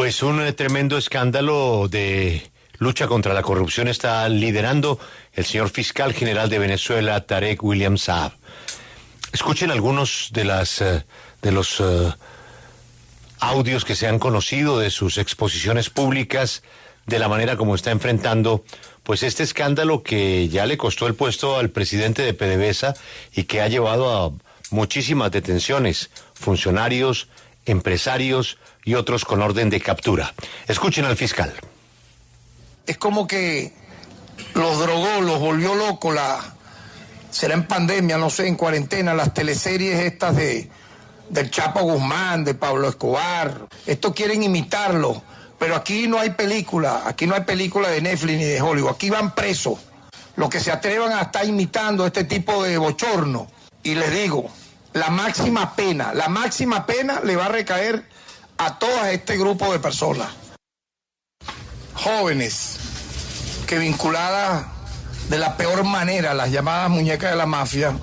Pues un tremendo escándalo de lucha contra la corrupción está liderando el señor fiscal general de Venezuela, Tarek William Saab. Escuchen algunos de los audios que se han conocido de sus exposiciones públicas, de la manera como está enfrentando pues este escándalo que ya le costó el puesto al presidente de PDVSA y que ha llevado a muchísimas detenciones, funcionarios, empresarios y otros con orden de captura. Escuchen al fiscal. Es como que los drogó, los volvió locos, será en pandemia, no sé, en cuarentena, las teleseries estas del Chapo Guzmán, de Pablo Escobar. Estos quieren imitarlo, pero aquí no hay película de Netflix ni de Hollywood, aquí van presos los que se atrevan a estar imitando este tipo de bochorno. Y les digo, la máxima pena le va a recaer a todo este grupo de personas, jóvenes, que vinculadas de la peor manera, las llamadas muñecas de la mafia,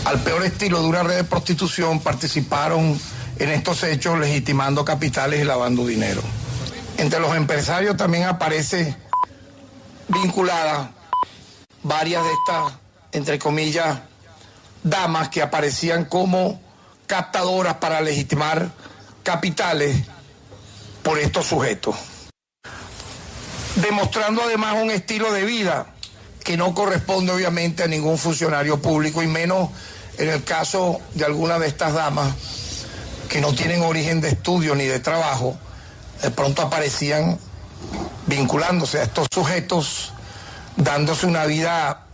al peor estilo de una red de prostitución, participaron en estos hechos legitimando capitales y lavando dinero. Entre los empresarios también aparece vinculadas varias de estas, entre comillas, damas que aparecían como captadoras para legitimar capitales por estos sujetos, demostrando además un estilo de vida que no corresponde obviamente a ningún funcionario público, y menos en el caso de algunas de estas damas que no tienen origen de estudio ni de trabajo. De pronto aparecían vinculándose a estos sujetos, dándose una vida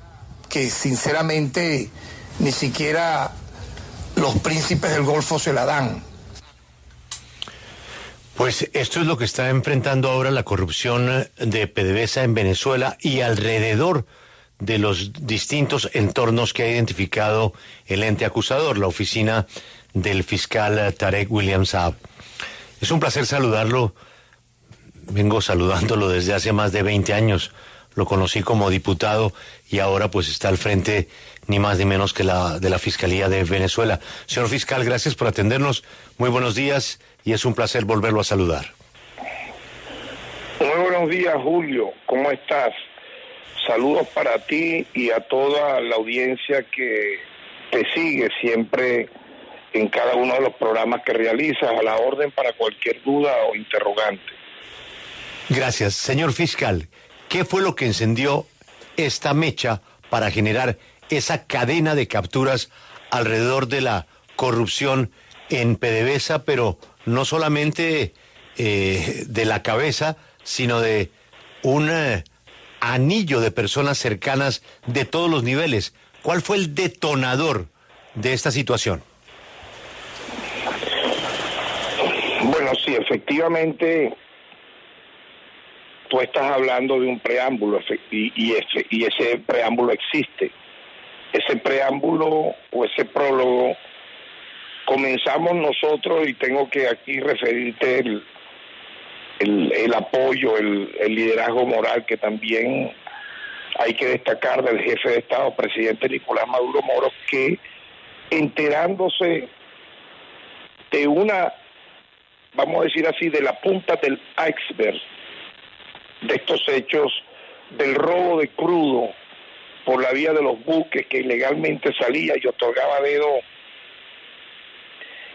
que sinceramente ni siquiera los príncipes del Golfo se la dan. Pues esto es lo que está enfrentando ahora la corrupción de PDVSA en Venezuela y alrededor de los distintos entornos que ha identificado el ente acusador, la oficina del fiscal Tarek William Saab. Es un placer saludarlo. Vengo saludándolo desde hace más de 20 años. Lo conocí como diputado y ahora pues está al frente ni más ni menos que de la Fiscalía de Venezuela. Señor fiscal, gracias por atendernos. Muy buenos días y es un placer volverlo a saludar. Muy buenos días, Julio. ¿Cómo estás? Saludos para ti y a toda la audiencia que te sigue siempre en cada uno de los programas que realizas, a la orden para cualquier duda o interrogante. Gracias. Señor fiscal, ¿qué fue lo que encendió esta mecha para generar esa cadena de capturas alrededor de la corrupción en PDVSA, pero no solamente de la cabeza, sino de un anillo de personas cercanas de todos los niveles? ¿Cuál fue el detonador de esta situación? Bueno, sí, efectivamente, tú estás hablando de un preámbulo y ese preámbulo existe. Ese preámbulo o ese prólogo comenzamos nosotros, y tengo que aquí referirte el apoyo, el liderazgo moral que también hay que destacar del jefe de Estado, presidente Nicolás Maduro Moros, que enterándose de una, vamos a decir así, de la punta del iceberg de estos hechos, del robo de crudo por la vía de los buques que ilegalmente salía y otorgaba dedo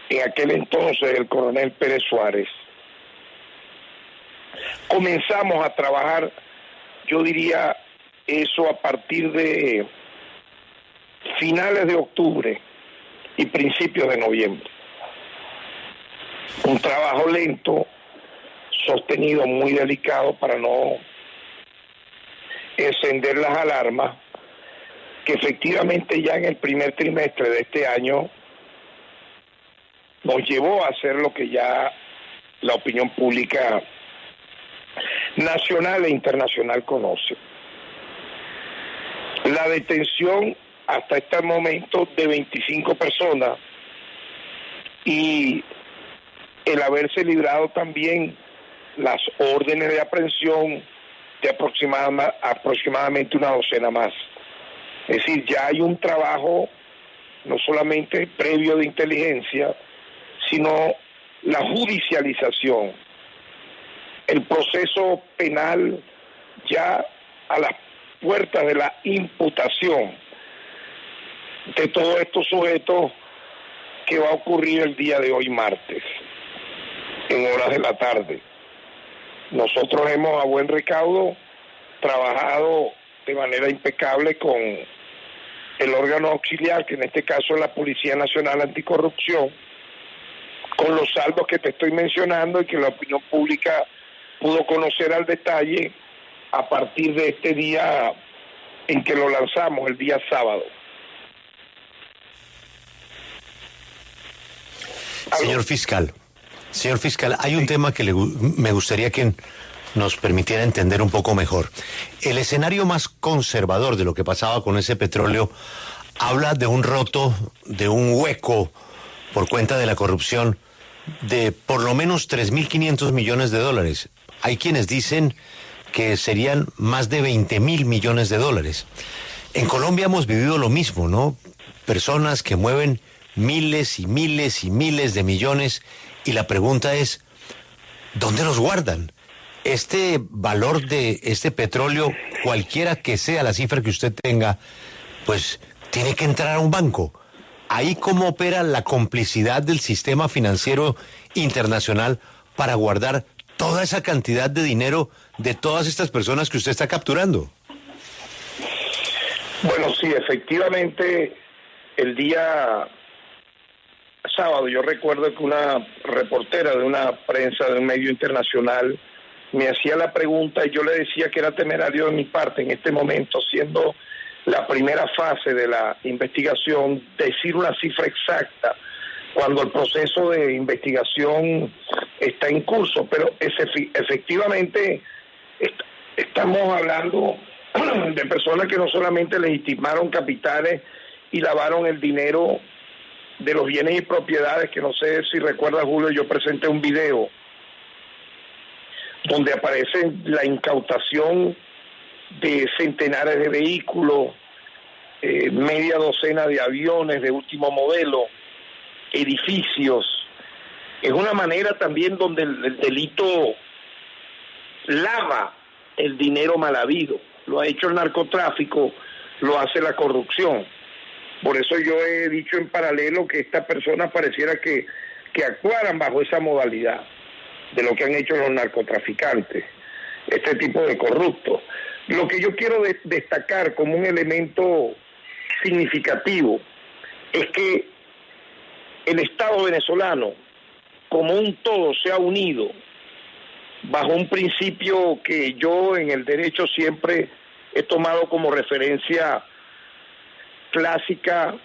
en aquel entonces el coronel Pérez Suárez. Comenzamos a trabajar, yo diría eso a partir de finales de octubre y principios de noviembre. Un trabajo lento, sostenido, muy delicado para no encender las alarmas, que efectivamente ya en el primer trimestre de este año nos llevó a hacer lo que ya la opinión pública nacional e internacional conoce. La detención hasta este momento de 25 personas y el haberse librado también las órdenes de aprehensión de aproximadamente una docena más. Es decir, ya hay un trabajo no solamente previo de inteligencia, sino la judicialización el proceso penal ya a las puertas de la imputación de todos estos sujetos, que va a ocurrir el día de hoy martes, en horas de la tarde. Nosotros hemos a buen recaudo trabajado de manera impecable con el órgano auxiliar, que en este caso es la Policía Nacional Anticorrupción, con los saldos que te estoy mencionando y que la opinión pública pudo conocer al detalle a partir de este día en que lo lanzamos, el día sábado. Señor fiscal, hay un tema que me gustaría que nos permitiera entender un poco mejor. El escenario más conservador de lo que pasaba con ese petróleo habla de un roto, de un hueco por cuenta de la corrupción de por lo menos 3.500 millones de dólares. Hay quienes dicen que serían más de 20.000 millones de dólares. En Colombia hemos vivido lo mismo, ¿no? Personas que mueven miles y miles y miles de millones, y la pregunta es, ¿dónde los guardan? Este valor de este petróleo, cualquiera que sea la cifra que usted tenga, pues tiene que entrar a un banco. Ahí cómo opera la complicidad del sistema financiero internacional para guardar toda esa cantidad de dinero de todas estas personas que usted está capturando. Bueno, sí, efectivamente, el día sábado yo recuerdo que una reportera de una prensa de un medio internacional me hacía la pregunta y yo le decía que era temerario de mi parte en este momento, siendo la primera fase de la investigación, decir una cifra exacta cuando el proceso de investigación está en curso, pero efectivamente estamos hablando de personas que no solamente legitimaron capitales y lavaron el dinero de los bienes y propiedades, que no sé si recuerda, Julio, yo presenté un video donde aparece la incautación de centenares de vehículos, media docena de aviones de último modelo, edificios. Es una manera también donde el delito lava el dinero mal habido. Lo ha hecho el narcotráfico, lo hace la corrupción. Por eso yo he dicho en paralelo que estas personas pareciera que actuaran bajo esa modalidad de lo que han hecho los narcotraficantes, este tipo de corruptos. Lo que yo quiero destacar como un elemento significativo es que el Estado venezolano como un todo se ha unido bajo un principio que yo en el derecho siempre he tomado como referencia clásica,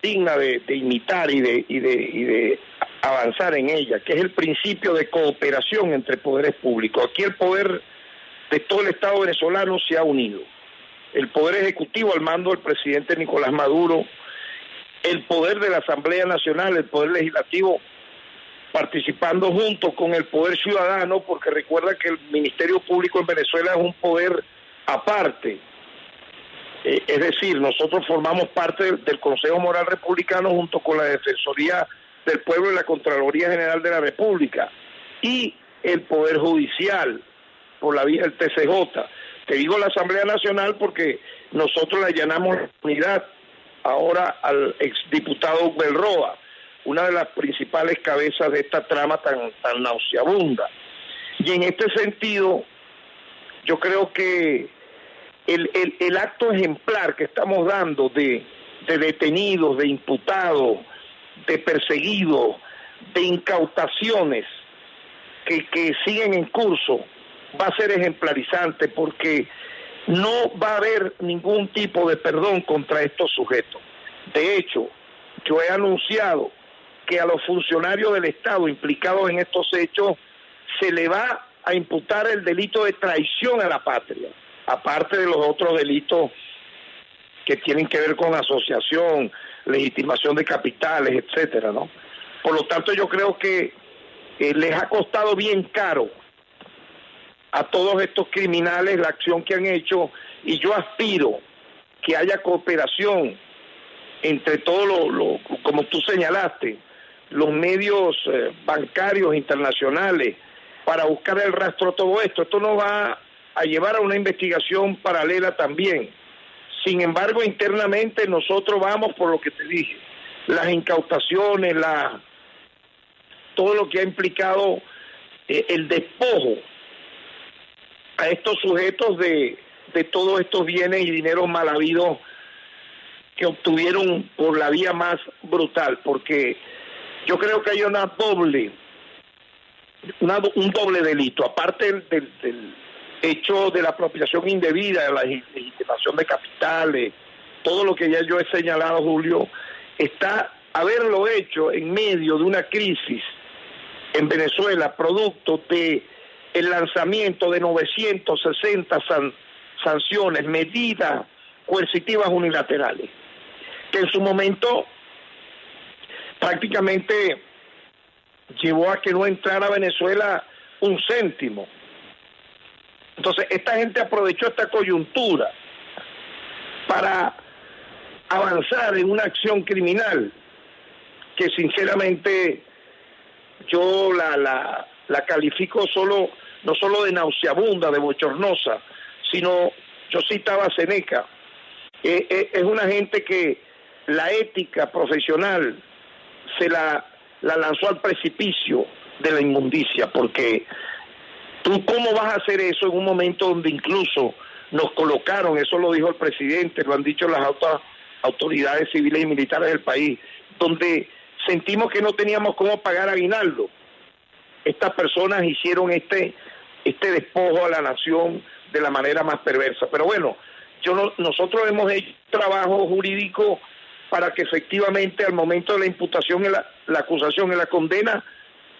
digna de imitar y de avanzar en ella, que es el principio de cooperación entre poderes públicos. Aquí el poder de todo el Estado venezolano se ha unido. El poder ejecutivo al mando del presidente Nicolás Maduro, el poder de la Asamblea Nacional, el poder legislativo participando junto con el poder ciudadano, porque recuerda que el Ministerio Público en Venezuela es un poder aparte. Es decir, nosotros formamos parte del Consejo Moral Republicano junto con la Defensoría del Pueblo y la Contraloría General de la República y el Poder Judicial por la vía del TCJ. Te digo la Asamblea Nacional porque nosotros le allanamos la unidad ahora al exdiputado Belroa, una de las principales cabezas de esta trama tan nauseabunda. Y en este sentido, yo creo que el acto ejemplar que estamos dando de detenidos, de imputados, de perseguidos, de incautaciones que siguen en curso, va a ser ejemplarizante porque no va a haber ningún tipo de perdón contra estos sujetos. De hecho, yo he anunciado que a los funcionarios del Estado implicados en estos hechos se le va a imputar el delito de traición a la patria, aparte de los otros delitos que tienen que ver con asociación, legitimación de capitales, etcétera, ¿no? Por lo tanto, yo creo que les ha costado bien caro a todos estos criminales la acción que han hecho, y yo aspiro que haya cooperación entre todos como tú señalaste, los medios bancarios internacionales, para buscar el rastro de todo esto. Esto nos va a llevar a una investigación paralela también. Sin embargo, internamente nosotros vamos por lo que te dije, las incautaciones, todo lo que ha implicado el despojo a estos sujetos de todos estos bienes y dinero mal habido que obtuvieron por la vía más brutal, porque yo creo que hay un doble delito, aparte del hecho de la apropiación indebida, de la legitimación de capitales, todo lo que ya yo he señalado, Julio, está haberlo hecho en medio de una crisis en Venezuela, producto de el lanzamiento de 960 sanciones, medidas coercitivas unilaterales, que en su momento prácticamente llevó a que no entrara a Venezuela un céntimo. Entonces, esta gente aprovechó esta coyuntura para avanzar en una acción criminal que sinceramente yo la califico no solo de nauseabunda, de bochornosa, sino, yo citaba a Seneca, es una gente que la ética profesional se la lanzó al precipicio de la inmundicia, porque ¿tú cómo vas a hacer eso en un momento donde incluso nos colocaron, eso lo dijo el presidente, lo han dicho las autoridades civiles y militares del país, donde sentimos que no teníamos cómo pagar aguinaldo? Estas personas hicieron este despojo a la nación de la manera más perversa. Pero bueno, nosotros hemos hecho trabajo jurídico para que efectivamente al momento de la imputación, la acusación y la condena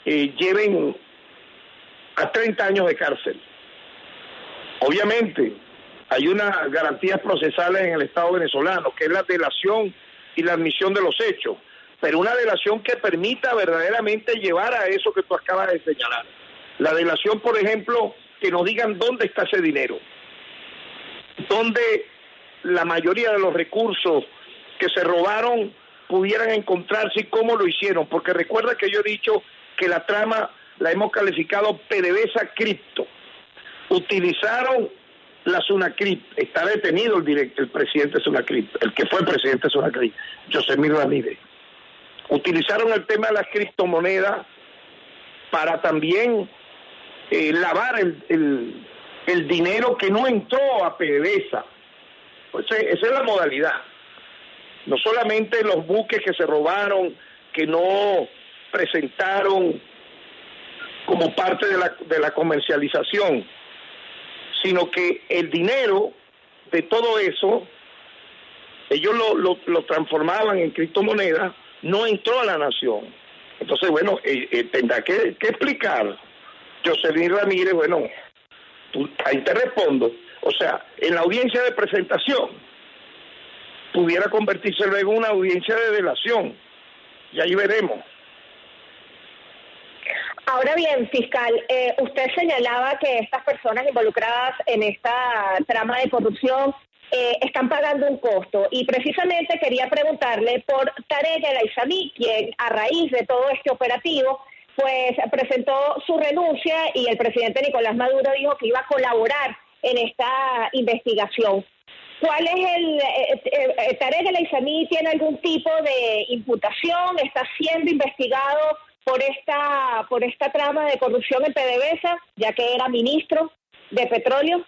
lleven a 30 años de cárcel. Obviamente, hay unas garantías procesales en el Estado venezolano, que es la delación y la admisión de los hechos, pero una delación que permita verdaderamente llevar a eso que tú acabas de señalar. La delación, por ejemplo, que nos digan dónde está ese dinero, dónde la mayoría de los recursos que se robaron pudieran encontrarse y cómo lo hicieron, porque recuerda que yo he dicho que la trama la hemos calificado PDVSA cripto. Utilizaron la Sunacrip, está detenido el presidente de Sunacrip, el que fue el presidente de Sunacrip, Yosemir Ramírez. Utilizaron el tema de las criptomonedas para también lavar el dinero que no entró a PDVSA. Pues esa es la modalidad. No solamente los buques que se robaron, que no presentaron como parte de la comercialización, sino que el dinero de todo eso, ellos lo transformaban en criptomonedas, no entró a la nación. Entonces, bueno, tendrá que explicar Yoselín Ramírez, bueno, ahí te respondo. O sea, en la audiencia de presentación pudiera convertirse luego en una audiencia de delación, y ahí veremos. Ahora bien, fiscal, usted señalaba que estas personas involucradas en esta trama de corrupción están pagando un costo, y precisamente quería preguntarle por Tarek El Aissami, quien a raíz de todo este operativo pues presentó su renuncia, y el presidente Nicolás Maduro dijo que iba a colaborar en esta investigación. ¿Cuál es Tarek El Aissami tiene algún tipo de imputación? ¿Está siendo investigado por esta trama de corrupción en PDVSA, ya que era ministro de Petróleo?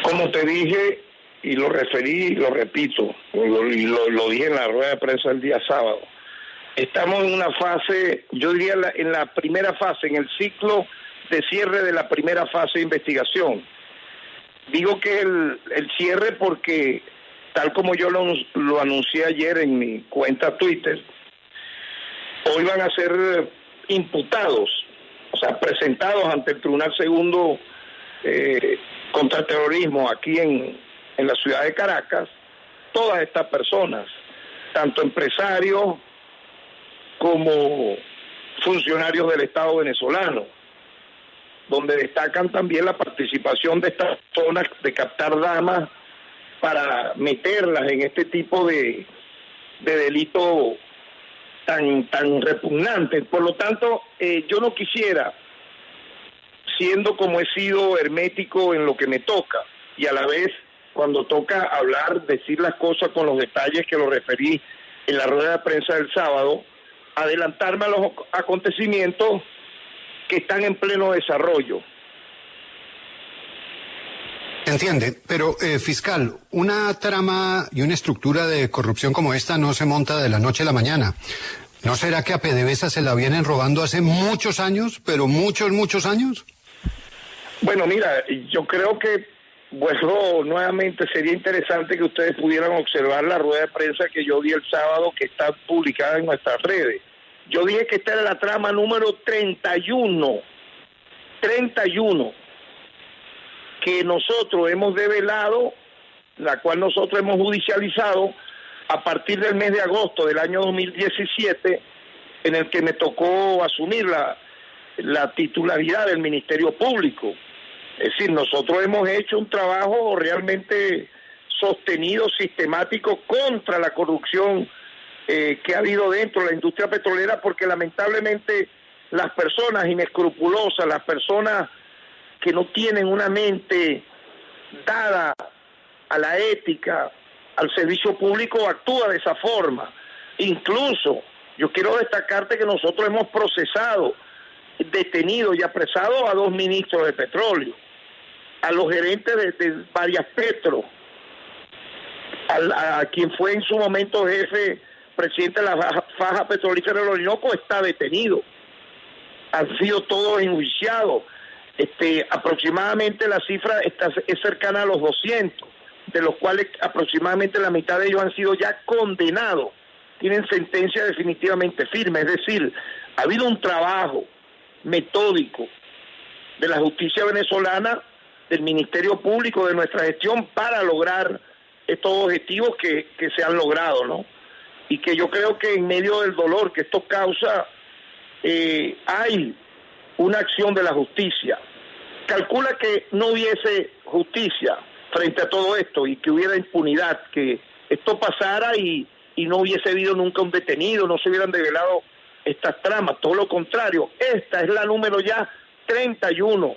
Como te dije, y lo referí, lo repito, y lo dije en la rueda de prensa el día sábado, estamos en una fase, yo diría en la primera fase, en el ciclo de cierre de la primera fase de investigación. Digo que el cierre porque, tal como yo lo anuncié ayer en mi cuenta Twitter, hoy van a ser imputados, o sea, presentados ante el Tribunal Segundo contra el Terrorismo aquí en la ciudad de Caracas, todas estas personas, tanto empresarios como funcionarios del Estado venezolano, donde destacan también la participación de estas personas de captar damas para meterlas en este tipo de delito tan repugnante. Por lo tanto, yo no quisiera, siendo como he sido hermético en lo que me toca, y a la vez cuando toca hablar, decir las cosas con los detalles que lo referí en la rueda de prensa del sábado, adelantarme a los acontecimientos que están en pleno desarrollo. Entiende, pero fiscal, una trama y una estructura de corrupción como esta no se monta de la noche a la mañana. ¿No será que a PDVSA se la vienen robando hace muchos años, pero muchos años? Bueno, mira, yo creo que, bueno, nuevamente sería interesante que ustedes pudieran observar la rueda de prensa que yo di el sábado, que está publicada en nuestras redes. Yo dije que esta era la trama número 31, que nosotros hemos develado, la cual nosotros hemos judicializado a partir del mes de agosto del año 2017, en el que me tocó asumir la titularidad del Ministerio Público. Es decir, nosotros hemos hecho un trabajo realmente sostenido, sistemático, contra la corrupción que ha habido dentro de la industria petrolera, porque lamentablemente las personas inescrupulosas, las personas que no tienen una mente dada a la ética, al servicio público, actúa de esa forma. Incluso, yo quiero destacarte que nosotros hemos procesado, detenido y apresado a 2 ministros de petróleo, a los gerentes de varias Petro, a quien fue en su momento jefe, presidente de la faja petrolífera del Orinoco, está detenido. Han sido todos enjuiciados. Aproximadamente la cifra es cercana a los 200, de los cuales aproximadamente la mitad de ellos han sido ya condenados, tienen sentencia definitivamente firme. Es decir, ha habido un trabajo metódico de la justicia venezolana, del Ministerio Público, de nuestra gestión, para lograr estos objetivos que se han logrado, ¿no? Y que yo creo que en medio del dolor que esto causa, hay una acción de la justicia. Calcula que no hubiese justicia frente a todo esto y que hubiera impunidad, que esto pasara y no hubiese habido nunca un detenido, no se hubieran develado estas tramas. Todo lo contrario, esta es la número ya 31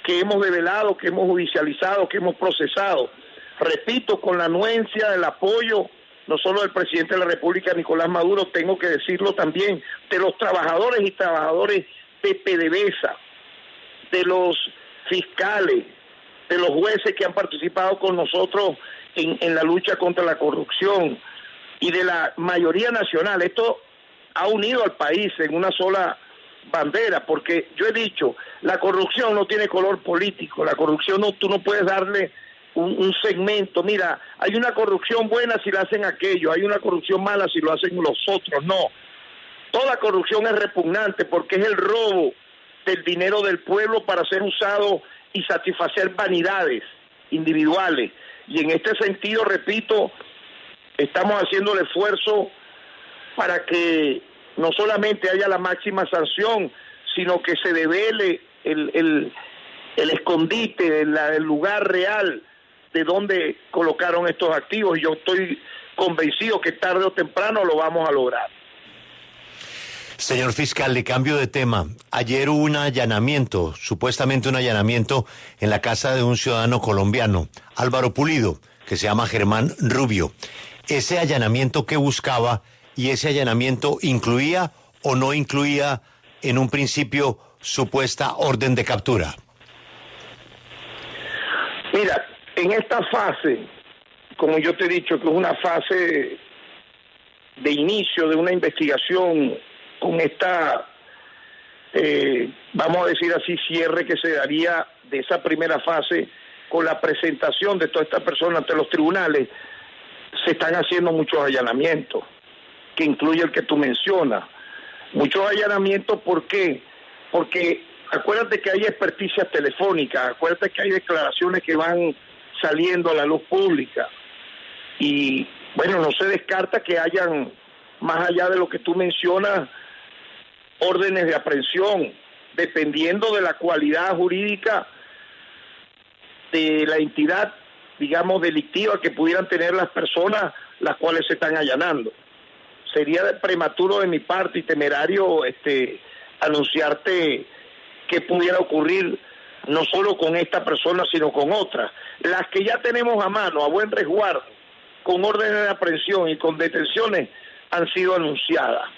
que hemos develado, que hemos judicializado, que hemos procesado. Repito, con la anuencia, el apoyo, no solo del presidente de la República, Nicolás Maduro, tengo que decirlo también, de los trabajadores y trabajadores de PDVSA, de los fiscales, de los jueces que han participado con nosotros en la lucha contra la corrupción y de la mayoría nacional. Esto ha unido al país en una sola bandera, porque yo he dicho, la corrupción no tiene color político, la corrupción tú no puedes darle un segmento. Mira, hay una corrupción buena si la hacen aquellos, hay una corrupción mala si lo hacen los otros. No, toda corrupción es repugnante porque es el robo del dinero del pueblo para ser usado y satisfacer vanidades individuales. Y en este sentido, repito, estamos haciendo el esfuerzo para que no solamente haya la máxima sanción, sino que se devele el escondite, el lugar real de donde colocaron estos activos. Y yo estoy convencido que tarde o temprano lo vamos a lograr. Señor fiscal, le cambio de tema. Ayer hubo un allanamiento, supuestamente un allanamiento, en la casa de un ciudadano colombiano, Álvaro Pulido, que se llama Germán Rubio. ¿Ese allanamiento qué buscaba y ese allanamiento incluía o no incluía en un principio supuesta orden de captura? Mira, en esta fase, como yo te he dicho, que es una fase de inicio de una investigación con esta, vamos a decir así, cierre que se daría de esa primera fase con la presentación de todas estas personas ante los tribunales, se están haciendo muchos allanamientos, que incluye el que tú mencionas. Muchos allanamientos, ¿por qué? Porque acuérdate que hay experticias telefónicas, acuérdate que hay declaraciones que van saliendo a la luz pública. Y bueno, no se descarta que hayan, más allá de lo que tú mencionas, órdenes de aprehensión, dependiendo de la cualidad jurídica de la entidad, digamos, delictiva que pudieran tener las personas las cuales se están allanando. sería prematuro de mi parte y temerario anunciarte qué pudiera ocurrir no solo con esta persona sino con otras. Las que ya tenemos a mano, a buen resguardo, con órdenes de aprehensión y con detenciones, han sido anunciadas.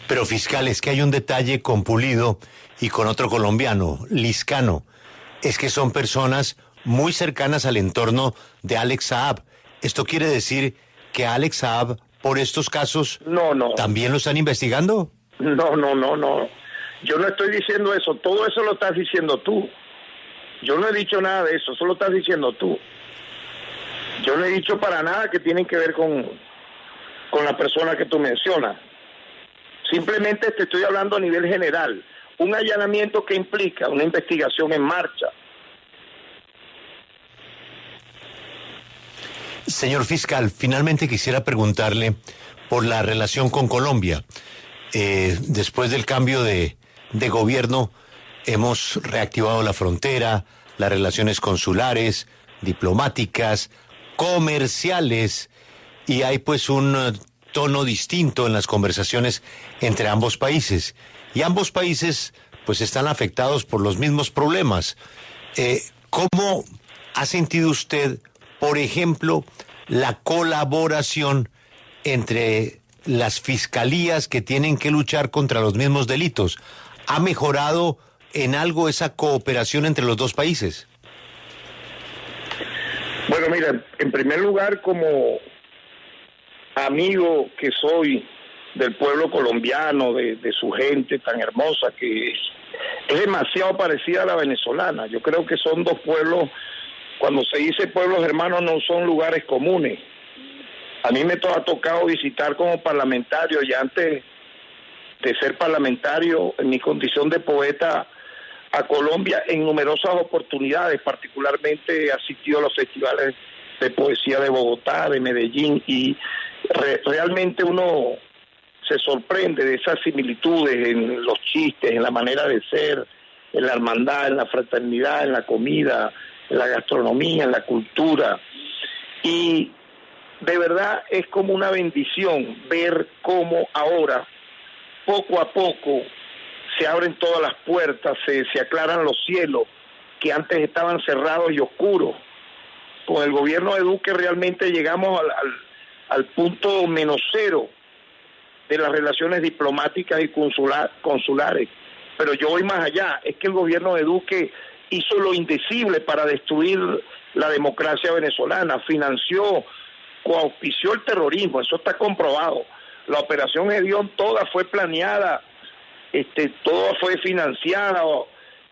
Pero fiscal, es que hay un detalle con Pulido y con otro colombiano, Liscano. Es que son personas muy cercanas al entorno de Alex Saab. ¿Esto quiere decir que Alex Saab, por estos casos, No. también lo están investigando? No. Yo no estoy diciendo eso. Todo eso lo estás diciendo tú. Yo no he dicho nada de eso. Eso lo estás diciendo tú. Yo no he dicho para nada que tienen que ver con la persona que tú mencionas. Simplemente te estoy hablando a nivel general. Un allanamiento que implica una investigación en marcha. Señor fiscal, finalmente quisiera preguntarle por la relación con Colombia. Después del cambio de gobierno, hemos reactivado la frontera, las relaciones consulares, diplomáticas, comerciales, y hay pues un tono distinto en las conversaciones entre ambos países. Y ambos países pues están afectados por los mismos problemas. ¿Cómo ha sentido usted, por ejemplo, la colaboración entre las fiscalías que tienen que luchar contra los mismos delitos? ¿Ha mejorado en algo esa cooperación entre los dos países? Bueno, mira, en primer lugar, como amigo que soy del pueblo colombiano, de su gente tan hermosa, que es demasiado parecida a la venezolana. Yo creo que son dos pueblos, cuando se dice pueblos hermanos, no son lugares comunes. A mí me ha tocado visitar como parlamentario, y antes de ser parlamentario, en mi condición de poeta, a Colombia en numerosas oportunidades. Particularmente he asistido a los festivales de poesía de Bogotá, de Medellín, y realmente uno se sorprende de esas similitudes en los chistes, en la manera de ser, en la hermandad, en la fraternidad, en la comida, en la gastronomía, en la cultura. Y de verdad es como una bendición ver cómo ahora, poco a poco, se abren todas las puertas, se aclaran los cielos que antes estaban cerrados y oscuros. Con el gobierno de Duque realmente llegamos al punto menos cero de las relaciones diplomáticas y consulares. Pero yo voy más allá, es que el gobierno de Duque hizo lo indecible para destruir la democracia venezolana, financió, coauspició el terrorismo, eso está comprobado. La operación Gedeón toda fue planeada, toda fue financiada,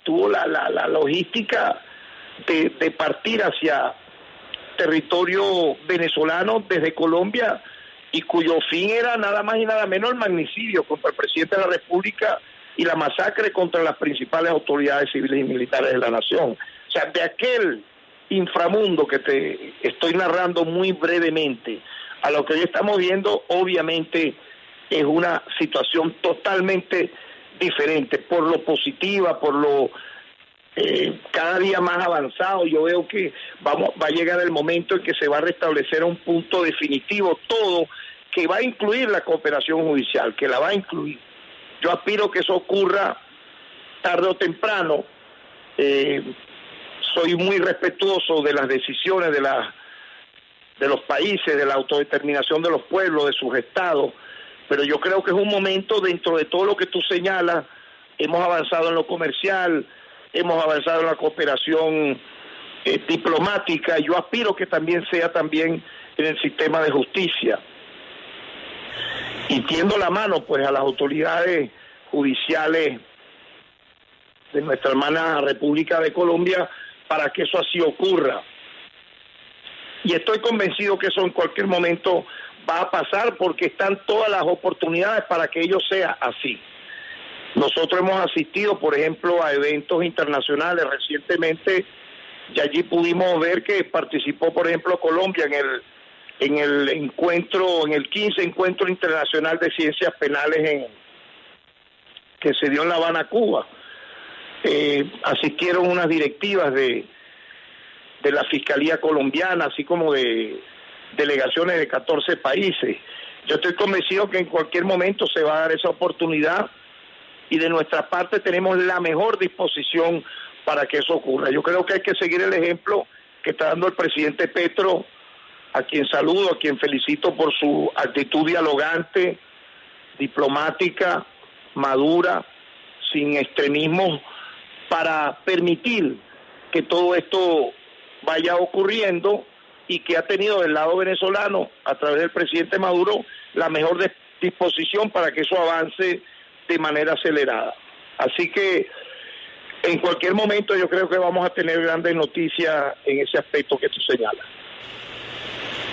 tuvo la logística de partir hacia territorio venezolano desde Colombia, y cuyo fin era nada más y nada menos el magnicidio contra el presidente de la República y la masacre contra las principales autoridades civiles y militares de la nación. O sea, de aquel inframundo que te estoy narrando muy brevemente a lo que hoy estamos viendo, obviamente es una situación totalmente diferente, por lo positiva, por lo cada día más avanzado. Yo veo que va a llegar el momento en que se va a restablecer a un punto definitivo todo, que va a incluir la cooperación judicial, que la va a incluir. Yo aspiro que eso ocurra tarde o temprano. Soy muy respetuoso de las decisiones de los países, de la autodeterminación de los pueblos, de sus estados, pero yo creo que es un momento, dentro de todo lo que tú señalas, hemos avanzado en lo comercial, hemos avanzado en la cooperación diplomática. Yo aspiro que también sea también en el sistema de justicia, y tiendo la mano pues a las autoridades judiciales de nuestra hermana República de Colombia para que eso así ocurra. Y estoy convencido que eso en cualquier momento va a pasar, porque están todas las oportunidades para que ello sea así. Nosotros hemos asistido, por ejemplo, a eventos internacionales recientemente, y allí pudimos ver que participó, por ejemplo, Colombia en el encuentro, en el 15 Encuentro Internacional de Ciencias Penales que se dio en La Habana, Cuba. Asistieron unas directivas de la Fiscalía colombiana, así como de delegaciones de 14 países. Yo estoy convencido que en cualquier momento se va a dar esa oportunidad y de nuestra parte tenemos la mejor disposición para que eso ocurra. Yo creo que hay que seguir el ejemplo que está dando el presidente Petro, a quien saludo, a quien felicito por su actitud dialogante, diplomática, madura, sin extremismo, para permitir que todo esto vaya ocurriendo y que ha tenido del lado venezolano, a través del presidente Maduro, la mejor disposición para que eso avance de manera acelerada. Así que en cualquier momento yo creo que vamos a tener grandes noticias en ese aspecto que tú señalas.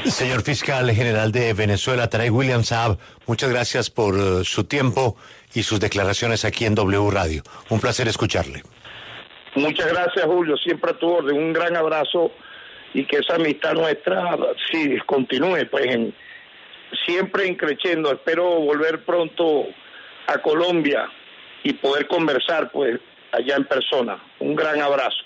Señor fiscal general de Venezuela, Tarek William Saab, muchas gracias por su tiempo y sus declaraciones aquí en W Radio. Un placer escucharle. Muchas gracias, Julio, siempre a tu orden. Un gran abrazo y que esa amistad nuestra sí continúe, pues siempre increciendo. Espero volver pronto a Colombia y poder conversar pues allá en persona. Un gran abrazo.